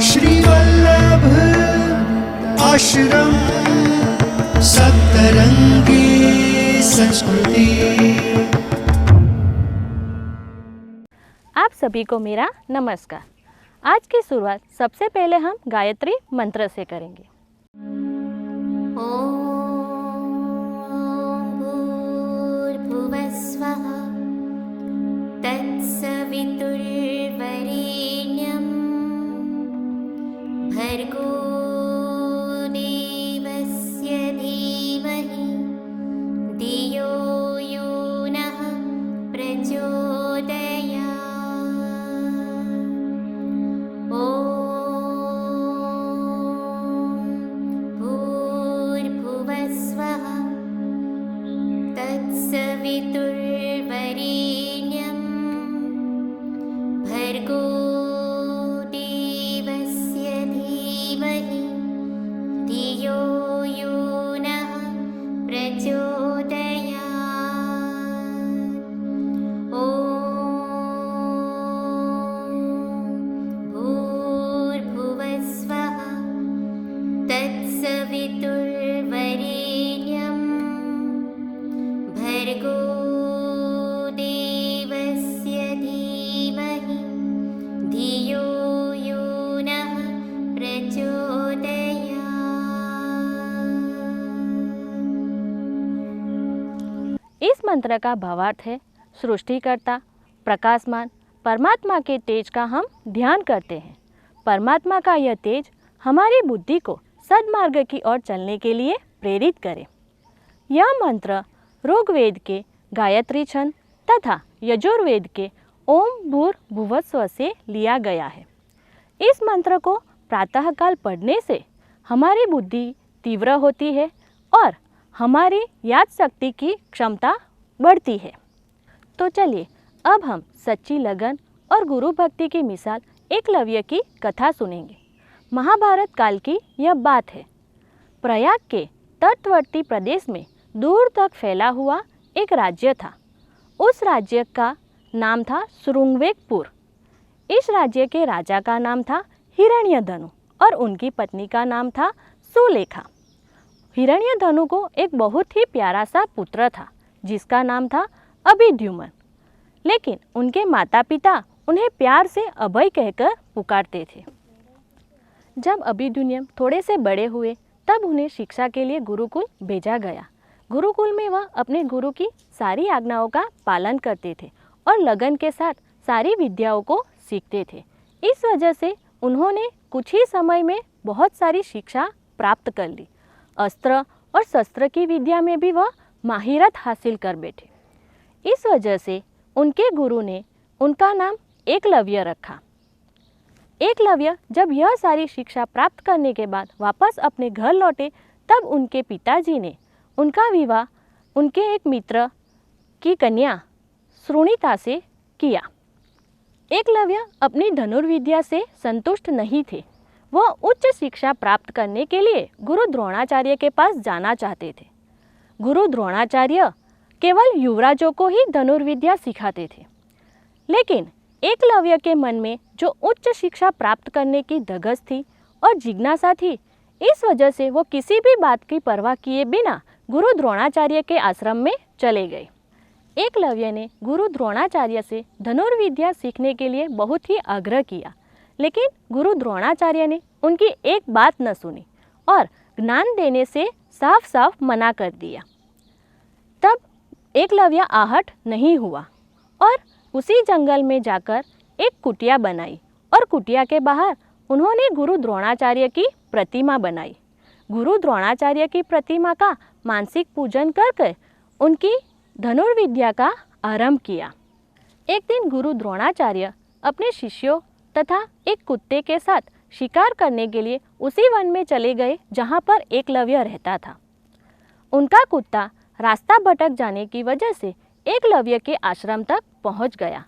श्रीवल्लभ आश्रम सप्तरंगी संस्कृति। आप सभी को मेरा नमस्कार। आज की शुरुआत सबसे पहले हम गायत्री मंत्र से करेंगे। ॐ भूर्भुवः स्वः तत्सवितुर्वरेण्यं भर्गो देवस्य धीमहि धियो यो नः प्रचोदयात्। ॐ भूर्भुवः स्वः तत्सवितुर्वरेण्यं भर्गो देवस्य धीमहि धियो यो नः प्रचोदयात्। ॐ भूर्भुवः स्वः तत्सवितुर्वरेण्यं भर्गो देवस्य धीमहि धियो यो नः प्रचोदयात्। इस मंत्र का भावार्थ है, सृष्टिकर्ता प्रकाशमान परमात्मा के तेज का हम ध्यान करते हैं। परमात्मा का यह तेज हमारी बुद्धि को सद्मार्ग की ओर चलने के लिए प्रेरित करे। यह मंत्र ऋग्वेद के गायत्री छंद तथा यजुर्वेद के ओम भूर्भुवः स्वः से लिया गया है। इस मंत्र को प्रातःकाल पढ़ने से हमारी बुद्धि तीव्र होती है और हमारी याद शक्ति की क्षमता बढ़ती है। तो चलिए अब हम सच्ची लगन और गुरु भक्ति की मिसाल एकलव्य की कथा सुनेंगे। महाभारत काल की यह बात है। प्रयाग के तटवर्ती प्रदेश में दूर तक फैला हुआ एक राज्य था। उस राज्य का नाम था शृंगवेरपुर। इस राज्य के राजा का नाम था हिरण्यधनु और उनकी पत्नी का नाम था सुलेखा। हिरण्यधनु को एक बहुत ही प्यारा सा पुत्र था जिसका नाम था अभिद्युम्न, लेकिन उनके माता पिता उन्हें प्यार से अभय कहकर पुकारते थे। जब अभिद्युम्न थोड़े से बड़े हुए तब उन्हें शिक्षा के लिए गुरुकुल भेजा गया। गुरुकुल में वह अपने गुरु की सारी आज्ञाओं का पालन करते थे और लगन के साथ सारी विद्याओं को सीखते थे। इस वजह से उन्होंने कुछ ही समय में बहुत सारी शिक्षा प्राप्त कर ली। अस्त्र और शस्त्र की विद्या में भी वह माहिरत हासिल कर बैठे। इस वजह से उनके गुरु ने उनका नाम एकलव्य रखा। एकलव्य जब यह सारी शिक्षा प्राप्त करने के बाद वापस अपने घर लौटे तब उनके पिताजी ने उनका विवाह उनके एक मित्र की कन्या श्रोणिता से किया। एकलव्य अपनी धनुर्विद्या से संतुष्ट नहीं थे। वह उच्च शिक्षा प्राप्त करने के लिए गुरु द्रोणाचार्य के पास जाना चाहते थे। गुरु द्रोणाचार्य केवल युवराजों को ही धनुर्विद्या सिखाते थे, लेकिन एकलव्य के मन में जो उच्च शिक्षा प्राप्त करने की धगस थी और जिज्ञासा थी, इस वजह से वो किसी भी बात की परवाह किए बिना गुरु द्रोणाचार्य के आश्रम में चले गए। एकलव्य ने गुरु द्रोणाचार्य से धनुर्विद्या सीखने के लिए बहुत ही आग्रह किया, लेकिन गुरु द्रोणाचार्य ने उनकी एक बात न सुनी और ज्ञान देने से साफ साफ मना कर दिया। तब एकलव्य आहट नहीं हुआ और उसी जंगल में जाकर एक कुटिया बनाई और कुटिया के बाहर उन्होंने गुरु द्रोणाचार्य की प्रतिमा बनाई। गुरु द्रोणाचार्य की प्रतिमा का मानसिक पूजन करके उनकी धनुर्विद्या का आरंभ किया। एक दिन गुरु द्रोणाचार्य अपने शिष्यों तथा एक कुत्ते के साथ शिकार करने के लिए उसी वन में चले गए जहाँ पर एकलव्य रहता था। उनका कुत्ता रास्ता भटक जाने की वजह से एकलव्य के आश्रम तक पहुँच गया।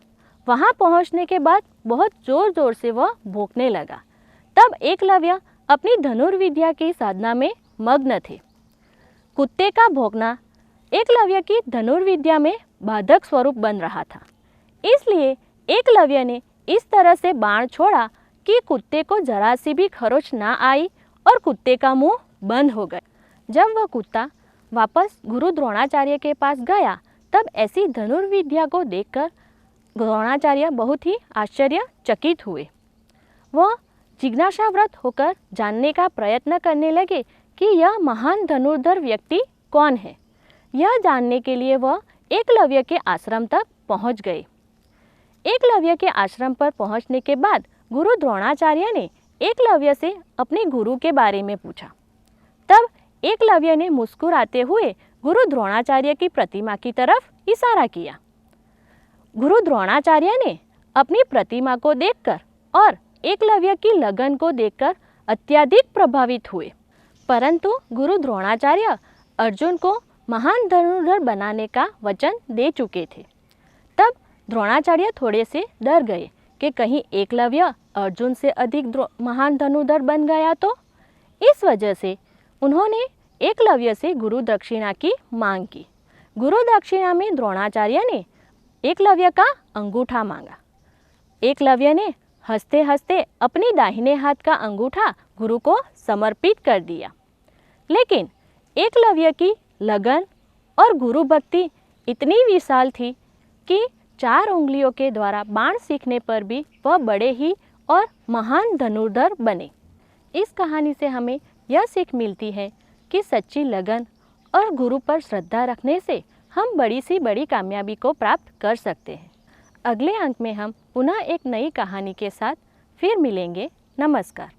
वहाँ पहुँचने के बाद बहुत ज़ोर ज़ोर से वह भौंकने लगा। तब एकलव्य अपनी धनुर्विद्या की साधना में मग्न थे। कुत्ते का भौंकना एकलव्य की धनुर्विद्या में बाधक स्वरूप बन रहा था। इसलिए एकलव्य ने इस तरह से बाण छोड़ा कि कुत्ते को जरा सी भी खरोच ना आई और कुत्ते का मुंह बंद हो गया। जब वह कुत्ता वापस गुरु द्रोणाचार्य के पास गया तब ऐसी धनुर्विद्या को देखकर द्रोणाचार्य बहुत ही आश्चर्यचकित हुए। वह जिज्ञासाव्रत होकर जानने का प्रयत्न करने लगे कि यह महान धनुर्धर व्यक्ति कौन है। यह जानने के लिए वह एकलव्य के आश्रम तक पहुंच गए। एकलव्य के आश्रम पर पहुंचने के बाद गुरु द्रोणाचार्य ने एकलव्य से अपने गुरु के बारे में पूछा। तब एकलव्य ने मुस्कुराते हुए गुरु द्रोणाचार्य की प्रतिमा की तरफ इशारा किया। गुरु द्रोणाचार्य ने अपनी प्रतिमा को देखकर और एकलव्य की लगन को देखकर अत्यधिक प्रभावित हुए, परंतु गुरु द्रोणाचार्य अर्जुन को महान धनुर्धर बनाने का वचन दे चुके थे। तब द्रोणाचार्य थोड़े से डर गए कि कहीं एकलव्य अर्जुन से अधिक महान धनुर्धर बन गया तो। इस वजह से उन्होंने एकलव्य से गुरु दक्षिणा की मांग की। गुरु दक्षिणा में द्रोणाचार्य ने एकलव्य का अंगूठा मांगा। एकलव्य ने हंसते हंसते अपनी दाहिने हाथ का अंगूठा गुरु को समर्पित कर दिया। लेकिन एकलव्य की लगन और गुरु भक्ति इतनी विशाल थी कि 4 उंगलियों के द्वारा बाण सीखने पर भी वह बड़े ही और महान धनुर्धर बने। इस कहानी से हमें यह सीख मिलती है कि सच्ची लगन और गुरु पर श्रद्धा रखने से हम बड़ी से बड़ी कामयाबी को प्राप्त कर सकते हैं। अगले अंक में हम पुनः एक नई कहानी के साथ फिर मिलेंगे। नमस्कार।